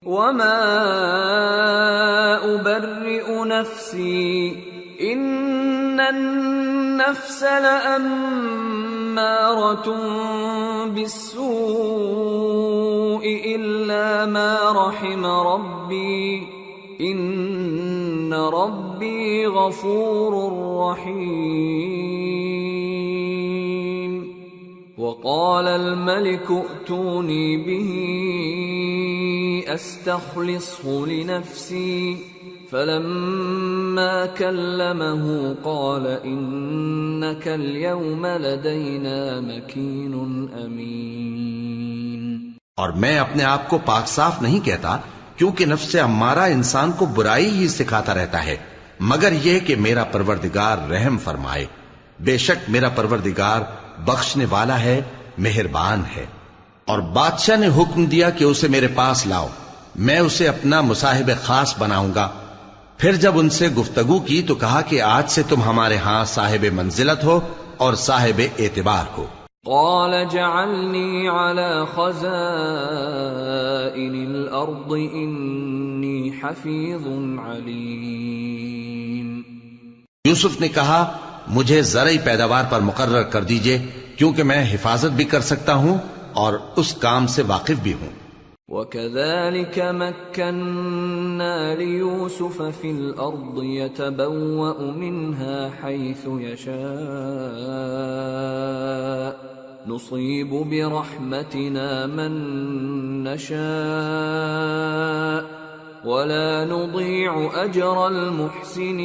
وما أبرئ نفسي إن النفس لأمارة بالسوء إلا ما رحم ربي إن ربي غفور رحيم وقال الملك ائتوني به استخلصه لنفسي فلما كلمه قال إنك اليوم لدينا مكين أمين۔ اور میں اپنے آپ کو پاک صاف نہیں کہتا، کیونکہ نفس امارہ انسان کو برائی ہی سکھاتا رہتا ہے، مگر یہ کہ میرا پروردگار رحم فرمائے۔ بے شک میرا پروردگار بخشنے والا ہے، مہربان ہے۔ اور بادشاہ نے حکم دیا کہ اسے میرے پاس لاؤ، میں اسے اپنا مصاحب خاص بناؤں گا۔ پھر جب ان سے گفتگو کی تو کہا کہ آج سے تم ہمارے ہاں صاحب منزلت ہو اور صاحب اعتبار ہو۔ قال جعلني على خزائن الأرض إني حفيظ عليم۔ یوسف نے کہا مجھے زرعی پیداوار پر مقرر کر دیجئے، کیونکہ میں حفاظت بھی کر سکتا ہوں اور اس کام سے واقف بھی ہوں۔ وَكَذَلِكَ مَكَّنَّا لِيُوسُفَ فِي الْأَرْضِ يَتَبَوَّأُ مِنْهَا حَيْثُ يَشَاءُ نُصِيبُ بِرَحْمَتِنَا مَن نَّشَاءُ وَلَا نُضِيعُ أَجْرَ الْمُحْسِنِينَ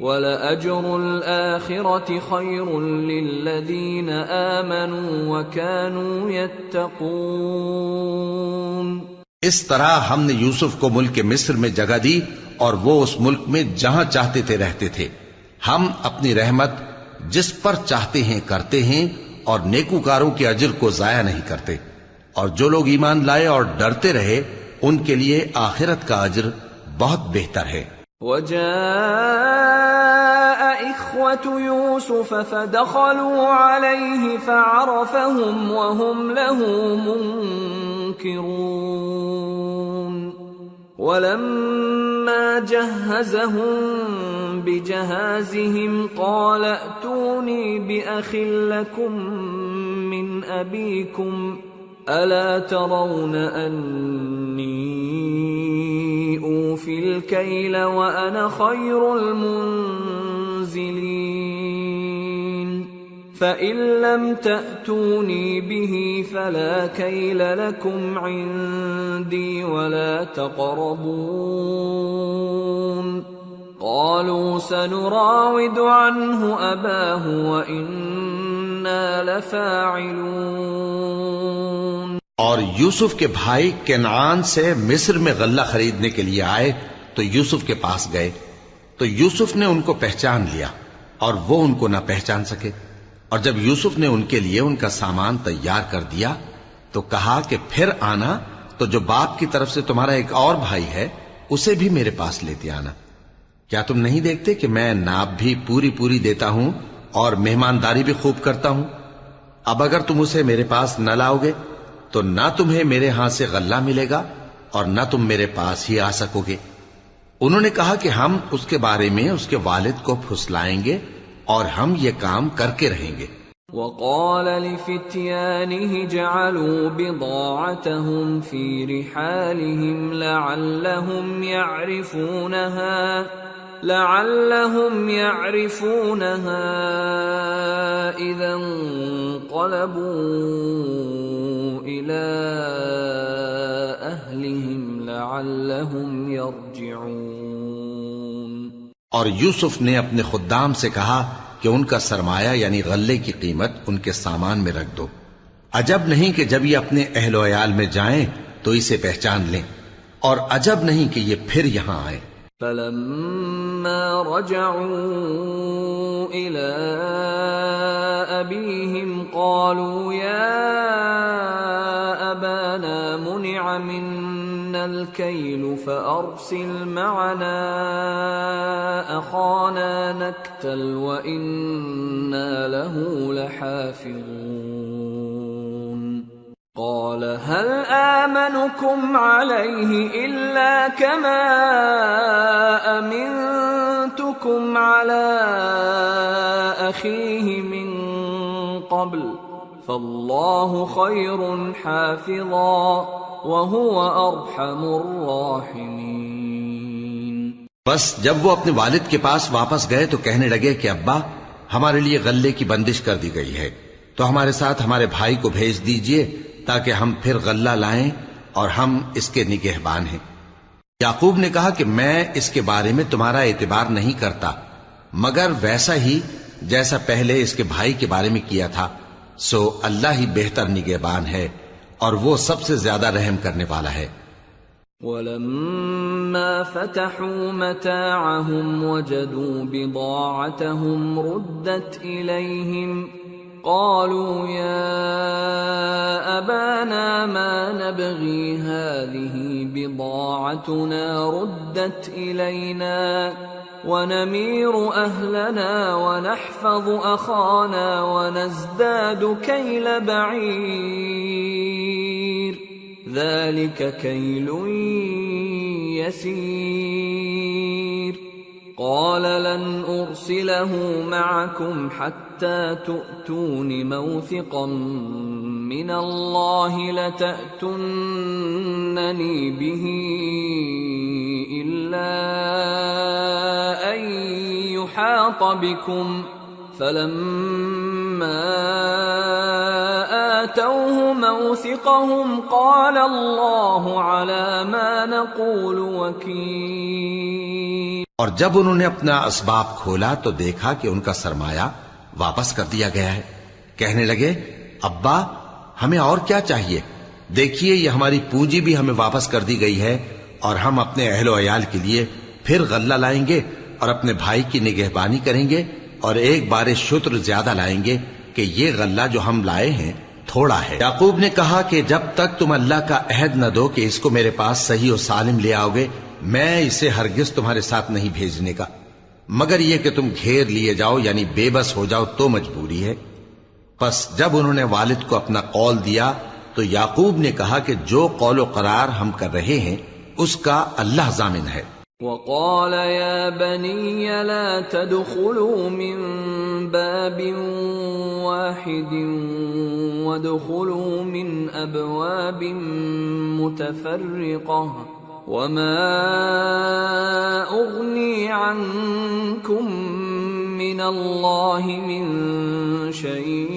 وَلَأَجْرُ الْآخِرَةِ خَيْرٌ لِّلَّذِينَ آمَنُوا وَكَانُوا يَتَّقُونَ۔ اس طرح ہم نے یوسف کو ملک مصر میں جگہ دی اور وہ اس ملک میں جہاں چاہتے تھے رہتے تھے۔ ہم اپنی رحمت جس پر چاہتے ہیں کرتے ہیں اور نیکوکاروں کے اجر کو ضائع نہیں کرتے، اور جو لوگ ایمان لائے اور ڈرتے رہے ان کے لیے آخرت کا اجر بہت بہتر ہے۔ وجاء إخوة يوسف فدخلوا عليه فعرفهم وهم له منكرون ولما جهزهم بجهازهم قال ائتوني بأخ لكم من أبيكم ألا ترون أني أوفي الكيل وأنا خير المنزلين فإن لم تأتوني به فلا كيل لكم عندي ولا تقربون قالوا سنراود عنه أباه وإنا لفاعلون۔ اور یوسف کے بھائی کنعان سے مصر میں غلہ خریدنے کے لیے آئے تو یوسف کے پاس گئے تو یوسف نے ان کو پہچان لیا اور وہ ان کو نہ پہچان سکے، اور جب یوسف نے ان کے لیے ان کا سامان تیار کر دیا تو کہا کہ پھر آنا تو جو باپ کی طرف سے تمہارا ایک اور بھائی ہے اسے بھی میرے پاس لیتے آنا۔ کیا تم نہیں دیکھتے کہ میں ناب بھی پوری پوری دیتا ہوں اور مہمانداری بھی خوب کرتا ہوں؟ اب اگر تم اسے میرے پاس نہ لاؤ گے تو نہ تمہیں میرے ہاں سے غلہ ملے گا اور نہ تم میرے پاس ہی آ سکو گے۔ انہوں نے کہا کہ ہم اس کے بارے میں اس کے والد کو پھسلائیں گے اور ہم یہ کام کر کے رہیں گے۔ وقال لفتيانه جعلوا بضاعتهم في رحالهم لعلهم يعرفونها إذا انقلبوا إلى أهلهم لعلهم يرجعون۔ اور یوسف نے اپنے خدام سے کہا کہ ان کا سرمایہ یعنی غلے کی قیمت ان کے سامان میں رکھ دو، عجب نہیں کہ جب یہ اپنے اہل و عیال میں جائیں تو اسے پہچان لیں، اور عجب نہیں کہ یہ پھر یہاں آئیں۔ فلما رجعوا إلى أبيهم قالوا يا أبانا منع منا الكيل فأرسل معنا أخانا نكتل وإنا له لحافظون قال هل آمنكم عليه إلا كما أمنتكم على أخيه من قبل فالله خير حافظا وهو أرحم الراحمين۔ بس جب وہ اپنے والد کے پاس واپس گئے تو کہنے لگے کہ ابا، ہمارے لیے غلے کی بندش کر دی گئی ہے، تو ہمارے ساتھ ہمارے بھائی کو بھیج دیجئے تاکہ ہم پھر غلہ لائیں اور ہم اس کے نگہبان ہیں۔ یعقوب نے کہا کہ میں اس کے بارے میں تمہارا اعتبار نہیں کرتا مگر ویسا ہی جیسا پہلے اس کے بھائی کے بارے میں کیا تھا، سو اللہ ہی بہتر نگہبان ہے اور وہ سب سے زیادہ رحم کرنے والا ہے۔ وَلَمَّا فَتَحُوا مَتَاعَهُمْ وَجَدُوا بِضَاعَتَهُمْ رُدَّتْ إِلَيْهِمْ قالوا يا أبانا ما نبغي هذه بضاعتنا ردت إلينا ونمير أهلنا ونحفظ أخانا ونزداد كيل بعير ذلك كيل يسير قال لن أرسله معكم حتى تؤتون موثقا من الله لتأتونني به إلا أن يحاط بكم فلما آتوه موثقهم قال الله على ما نقول وكيل۔ اور جب انہوں نے اپنا اسباب کھولا تو دیکھا کہ ان کا سرمایہ واپس کر دیا گیا ہے۔ کہنے لگے ابا ہمیں اور کیا چاہیے، دیکھیے یہ ہماری پونجی بھی ہمیں واپس کر دی گئی ہے اور ہم اپنے اہل و عیال کے لیے پھر غلہ لائیں گے اور اپنے بھائی کی نگہبانی کریں گے اور ایک بار شتر زیادہ لائیں گے کہ یہ غلہ جو ہم لائے ہیں تھوڑا ہے۔ یعقوب نے کہا کہ جب تک تم اللہ کا عہد نہ دو کہ اس کو میرے پاس صحیح و سالم لے آؤ گے میں اسے ہرگز تمہارے ساتھ نہیں بھیجنے کا، مگر یہ کہ تم گھیر لیے جاؤ یعنی بے بس ہو جاؤ تو مجبوری ہے۔ پس جب انہوں نے والد کو اپنا قول دیا تو یعقوب نے کہا کہ جو قول و قرار ہم کر رہے ہیں اس کا اللہ ضامن ہے۔ وقال يا بني لا تدخلوا من باب واحد وادخلوا من أبواب متفرقة وما أغني عنكم من الله من شيء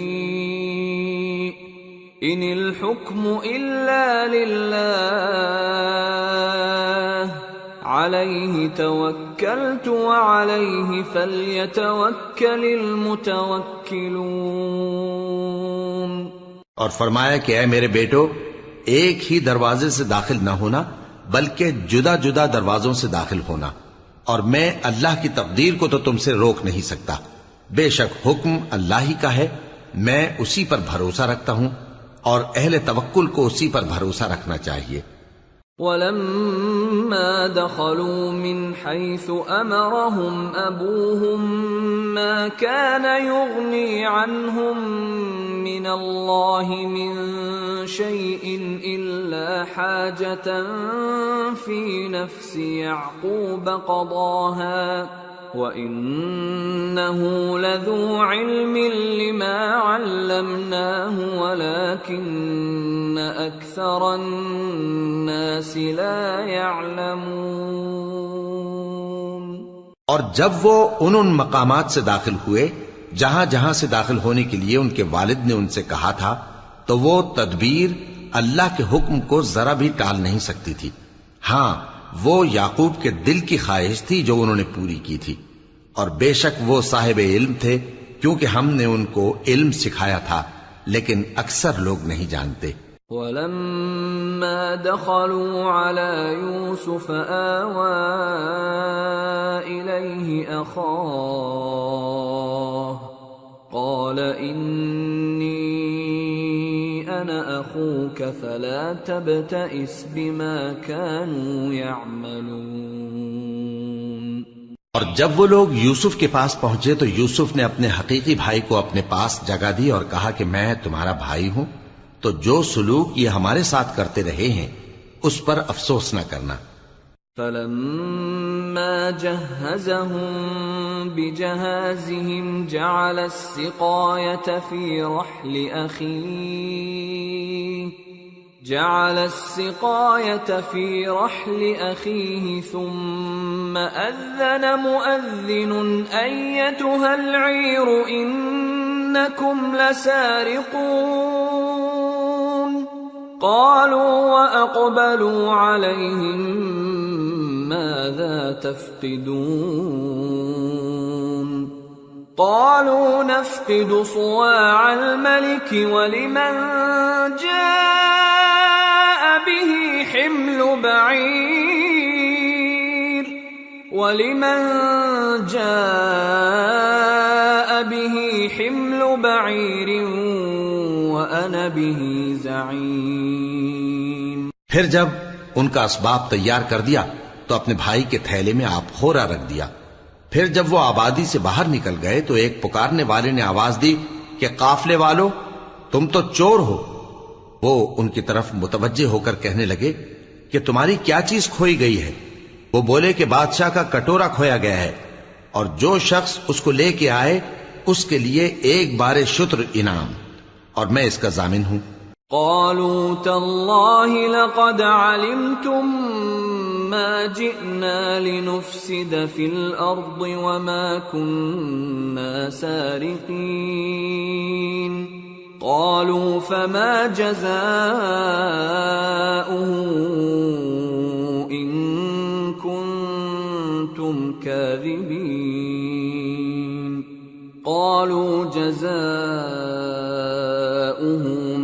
إن الحكم إلا لله عليه توكلت وعليه فليتوكل المتوكلون۔ اور فرمایا کہ اے میرے بیٹو ایک ہی دروازے سے داخل نہ ہونا بلکہ جدا جدا دروازوں سے داخل ہونا، اور میں اللہ کی تقدیر کو تو تم سے روک نہیں سکتا، بے شک حکم اللہ ہی کا ہے، میں اسی پر بھروسہ رکھتا ہوں اور اہل توکل کو اسی پر بھروسہ رکھنا چاہیے۔ وَلَمَّا دَخَلُوا مِنْ حَيْثُ أَمَرَهُمْ أَبُوهُمْ مَا كَانَ يُغْنِي عَنْهُمْ مِنَ اللَّهِ مِنْ شَيْءٍ إِلَّا حَاجَةً فِي نَفْسِ يَعْقُوبَ قَضَاهَا وَإِنَّهُ لَذُو عِلْمٍ لِمَا عَلَّمْنَاهُ وَلَكِنَّ أَكْثَرَ النَّاسِ لَا يَعْلَمُونَ۔ اور جب وہ ان مقامات سے داخل ہوئے جہاں جہاں سے داخل ہونے کے لیے ان کے والد نے ان سے کہا تھا تو وہ تدبیر اللہ کے حکم کو ذرا بھی ٹال نہیں سکتی تھی، ہاں وہ یعقوب کے دل کی خواہش تھی جو انہوں نے پوری کی تھی، اور بے شک وہ صاحب علم تھے کیونکہ ہم نے ان کو علم سکھایا تھا، لیکن اکثر لوگ نہیں جانتے۔ وَلَمَّا دَخَلُوا عَلَى يُوسُفَ آوَى إِلَيْهِ أَخَاهُ قَالَ إِنِّي أَنَا أَخُوكَ فَلَا تَبْتَئِسْ بِمَا كَانُوا يَعْمَلُونَ۔ اور جب وہ لوگ یوسف کے پاس پہنچے تو یوسف نے اپنے حقیقی بھائی کو اپنے پاس جگہ دی اور کہا کہ میں تمہارا بھائی ہوں، تو جو سلوک یہ ہمارے ساتھ کرتے رہے ہیں اس پر افسوس نہ کرنا۔ فلما جهزهم بجهازهم جعل السقاية في رحل أخيه ثم أذن مؤذن أيتها العير إنكم لسارقون قالوا وأقبلوا عليهم ماذا تفقدون قالوا نفقد صواع الملك ولمن جاء به حمل بعير وأنا به زعيم۔ پھر جب ان کا اسباب تیار کر دیا تو اپنے بھائی کے تھیلے میں آپ خورا رکھ دیا۔ پھر جب وہ آبادی سے باہر نکل گئے تو ایک پکارنے والے نے آواز دی کہ قافلے والو تم تو چور ہو۔ وہ ان کی طرف متوجہ ہو کر کہنے لگے کہ تمہاری کیا چیز کھوئی گئی ہے؟ وہ بولے کہ بادشاہ کا کٹورا کھویا گیا ہے، اور جو شخص اس کو لے کے آئے اس کے لیے ایک بار شتر انعام، اور میں اس کا ضامن ہوں۔ قالوا تالله لقد علمتم ما جئنا لنفسد في الأرض وما كنا سارقين قالوا فما جزاؤه إن كنتم كاذبين قالوا جزاؤه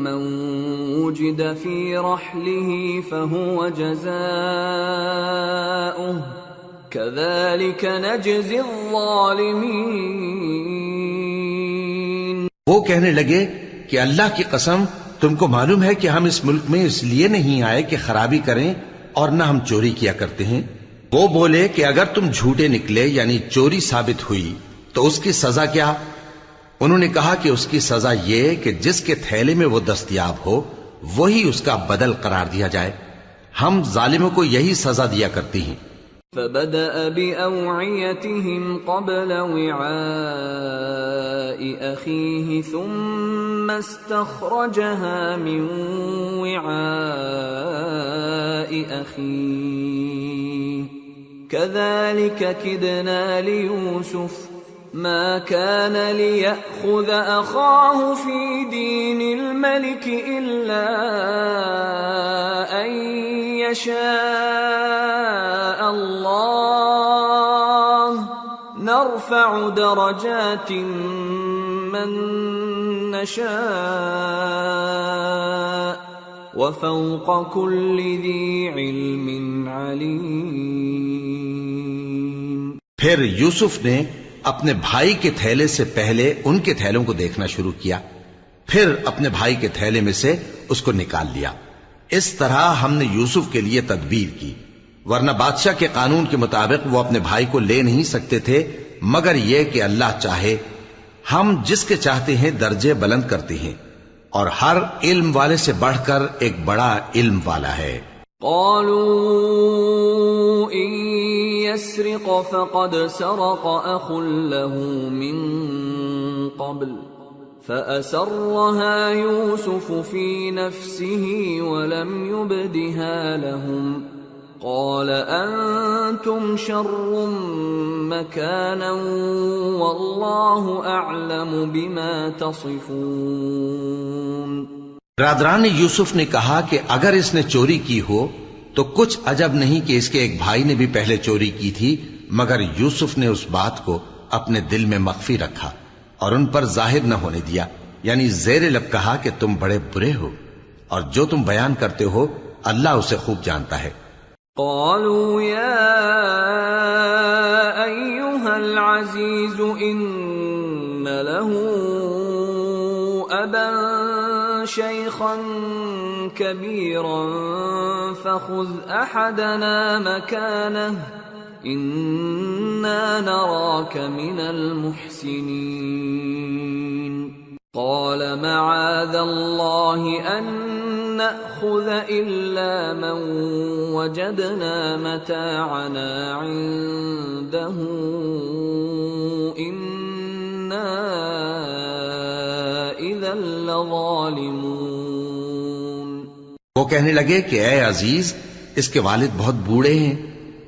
من وجد في رحله فهو جزاؤه كذلك نجزي الظالمين۔ وہ کہنے لگے کہ اللہ کی قسم تم کو معلوم ہے کہ ہم اس ملک میں اس لیے نہیں آئے کہ خرابی کریں اور نہ ہم چوری کیا کرتے ہیں۔ وہ بولے کہ اگر تم جھوٹے نکلے یعنی چوری ثابت ہوئی تو اس کی سزا کیا؟ انہوں نے کہا کہ اس کی سزا یہ کہ جس کے تھیلے میں وہ دستیاب ہو وہی اس کا بدل قرار دیا جائے، ہم ظالموں کو یہی سزا دیا کرتی ہیں۔ فبدأ بأوعيتهم قبل وعاء أخيه ثم استخرجها من وعاء أخيه كذلك كدنا ليوسف ما كان ليأخذ أخاه في دين الملك إلا أن يشاء الله نرفع درجات من نشاء وفوق كل ذي علم عليم۔ پھر یوسف نے اپنے بھائی کے تھیلے سے پہلے ان کے تھیلوں کو دیکھنا شروع کیا، پھر اپنے بھائی کے تھیلے میں سے اس کو نکال لیا۔ اس طرح ہم نے یوسف کے لیے تدبیر کی، ورنہ بادشاہ کے قانون کے مطابق وہ اپنے بھائی کو لے نہیں سکتے تھے مگر یہ کہ اللہ چاہے۔ ہم جس کے چاہتے ہیں درجے بلند کرتے ہیں، اور ہر علم والے سے بڑھ کر ایک بڑا علم والا ہے۔ قالوا إن يسرق فقد سرق أخ له من قبل فأسرها يوسف في نفسه ولم يبدها لهم قال أنتم شر مكانا والله أعلم بما تصفون۔ برادران یوسف نے کہا کہ اگر اس نے چوری کی ہو تو کچھ عجب نہیں کہ اس کے ایک بھائی نے بھی پہلے چوری کی تھی، مگر یوسف نے اس بات کو اپنے دل میں مخفی رکھا اور ان پر ظاہر نہ ہونے دیا، یعنی زیر لب کہا کہ تم بڑے برے ہو، اور جو تم بیان کرتے ہو اللہ اسے خوب جانتا ہے۔ قالوا يا أيها العزيز إن له أبا شيخا كبيرا فخذ أحدنا مكانه إنا نراك من المحسنين۔ قال معاذ الله أن نأخذ إلا من وجدنا متاعنا عنده إنا إذا لظالمون. وہ کہنے لگے کہ اے عزیز، اس کے والد بہت بوڑھے ہیں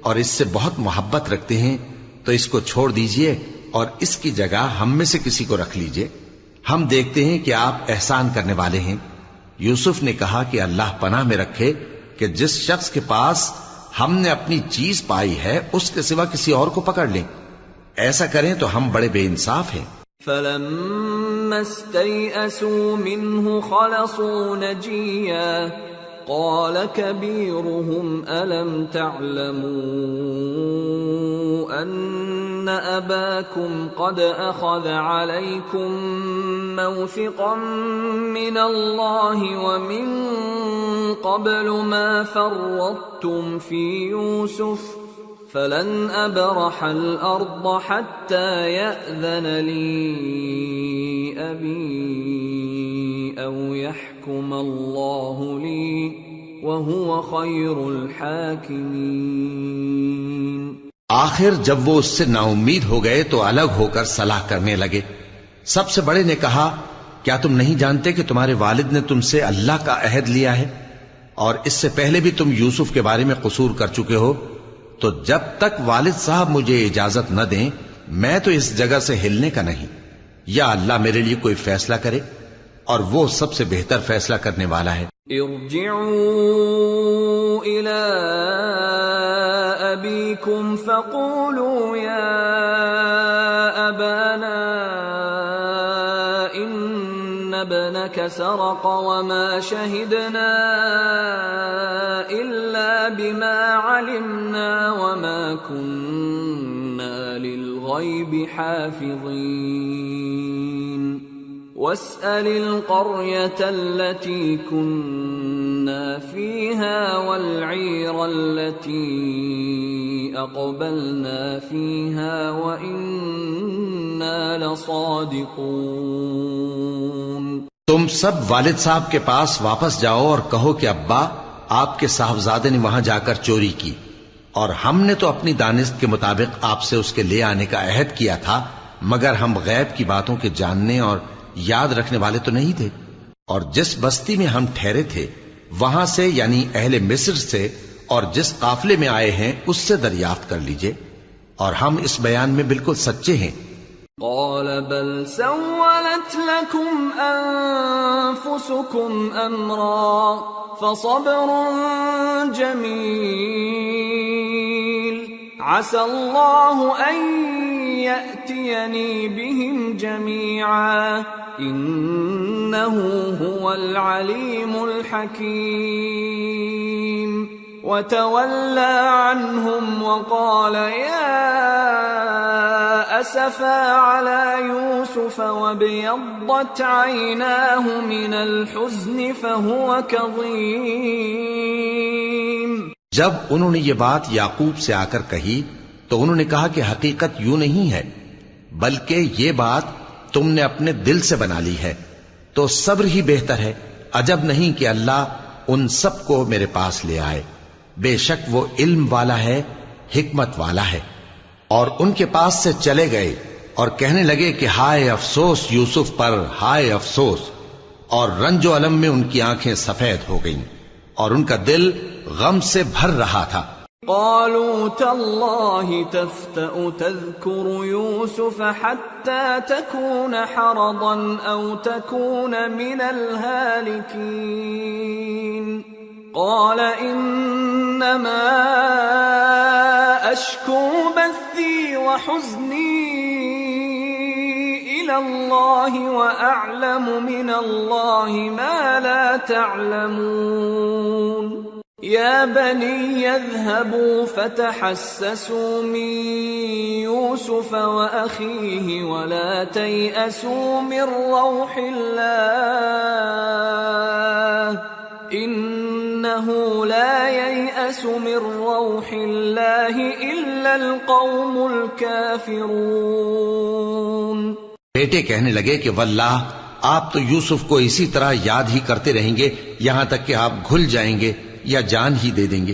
اور اس سے بہت محبت رکھتے ہیں، تو اس کو چھوڑ دیجئے اور اس کی جگہ ہم میں سے کسی کو رکھ لیجئے، ہم دیکھتے ہیں کہ آپ احسان کرنے والے ہیں. یوسف نے کہا کہ اللہ پناہ میں رکھے کہ جس شخص کے پاس ہم نے اپنی چیز پائی ہے اس کے سوا کسی اور کو پکڑ لیں. ایسا کریں تو ہم بڑے بے انصاف ہیں. فَلَمَّا اسْتَيْأَسُوا مِنْهُ خَلَصُوا نَجِيًّا قَالَ كَبِيرُهُمْ أَلَمْ تَعْلَمُوا أَنَّ أَبَاكُمْ قَدْ أَخَذَ عَلَيْكُمْ مَوْثِقًا مِّنَ اللَّهِ وَمِن قَبْلُ مَا فَرَّطتُمْ فِي يُوسُفَ فَلَنْ أَبْرَحَ الْأَرْضَ حَتَّى يَأْذَنَ لِي أَبِي أَوْ يَحْكُمَ اللَّهُ لِي وَهُوَ خَيْرُ الْحَاكِمِينَ. آخر جب وہ اس سے نا امید ہو گئے تو الگ ہو کر صلاح کرنے لگے. سب سے بڑے نے کہا، کیا تم نہیں جانتے کہ تمہارے والد نے تم سے اللہ کا عہد لیا ہے اور اس سے پہلے بھی تم یوسف کے بارے میں قصور کر چکے ہو؟ تو جب تک والد صاحب مجھے اجازت نہ دیں میں تو اس جگہ سے ہلنے کا نہیں، یا اللہ میرے لیے کوئی فیصلہ کرے اور وہ سب سے بہتر فیصلہ کرنے والا ہے. ارجعوا إلى أبيكم فقولوا يا أبانا إن ابنك سرق وما شهدنا إلا بما علمنا وما كنا للغيب حافظين واسأل القرية التي كنا فيها والعير التي أقبلنا فيها وإنا لصادقون. تم سب والد صاحب کے پاس واپس جاؤ اور کہو کہ ابا، آپ کے صاحبزادے نے وہاں جا کر چوری کی اور ہم نے تو اپنی دانست کے مطابق آپ سے اس کے لے آنے کا عہد کیا تھا، مگر ہم غیب کی باتوں کے جاننے اور یاد رکھنے والے تو نہیں تھے. اور جس بستی میں ہم ٹھہرے تھے وہاں سے یعنی اہل مصر سے اور جس قافلے میں آئے ہیں اس سے دریافت کر لیجئے، اور ہم اس بیان میں بالکل سچے ہیں. قال بل سولت لكم أنفسكم أمرا فصبر جميل عسى الله أن يأتيني بهم جميعا إنه هو العليم الحكيم. وتولى عنهم وقال يا أسفا على يوسف وابيضت عيناه من الحزن فهو كظيم. جب انہوں نے یہ بات یعقوب سے آ کر کہی تو انہوں نے کہا کہ حقیقت یوں نہیں ہے، بلکہ یہ بات تم نے اپنے دل سے بنا لی ہے، تو صبر ہی بہتر ہے. عجب نہیں کہ اللہ ان سب کو میرے پاس لے آئے، بے شک وہ علم والا ہے، حکمت والا ہے. اور ان کے پاس سے چلے گئے اور کہنے لگے کہ ہائے افسوس یوسف پر، ہائے افسوس. اور رنج و الم میں ان کی آنکھیں سفید ہو گئیں اور ان کا دل غم سے بھر رہا تھا. قالوا تالله تفتأ تذكر يوسف حتى تكون حرضا أو تكون من الهالكين. قال إنما أشكو بثي وحزني إلى الله وأعلم من الله ما لا تعلمون. يا بني اذهبوا فتحسسوا من يوسف وأخيه ولا تيأسوا من روح الله إنه لا ييأس من روح الله إلا القوم الكافرون. بیٹے کہنے لگے کہ واللہ آپ تو یوسف کو اسی طرح یاد ہی کرتے رہیں گے یہاں تک کہ آپ گھل جائیں گے یا جان ہی دے دیں گے۔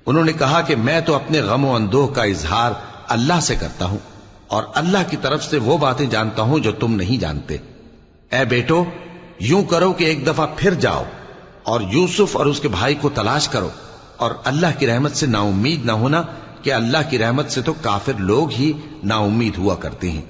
انہوں نے کہا کہ میں تو اپنے غم و اندوہ کا اظہار اللہ سے کرتا ہوں، اور اللہ کی طرف سے وہ باتیں جانتا ہوں جو تم نہیں جانتے۔ اے بیٹو، یوں کرو کہ ایک دفعہ پھر جاؤ اور یوسف اور اس کے بھائی کو تلاش کرو، اور اللہ کی رحمت سے نا امید نہ ہونا کہ اللہ کی رحمت سے تو کافر لوگ ہی نا امید ہوا کرتے ہیں۔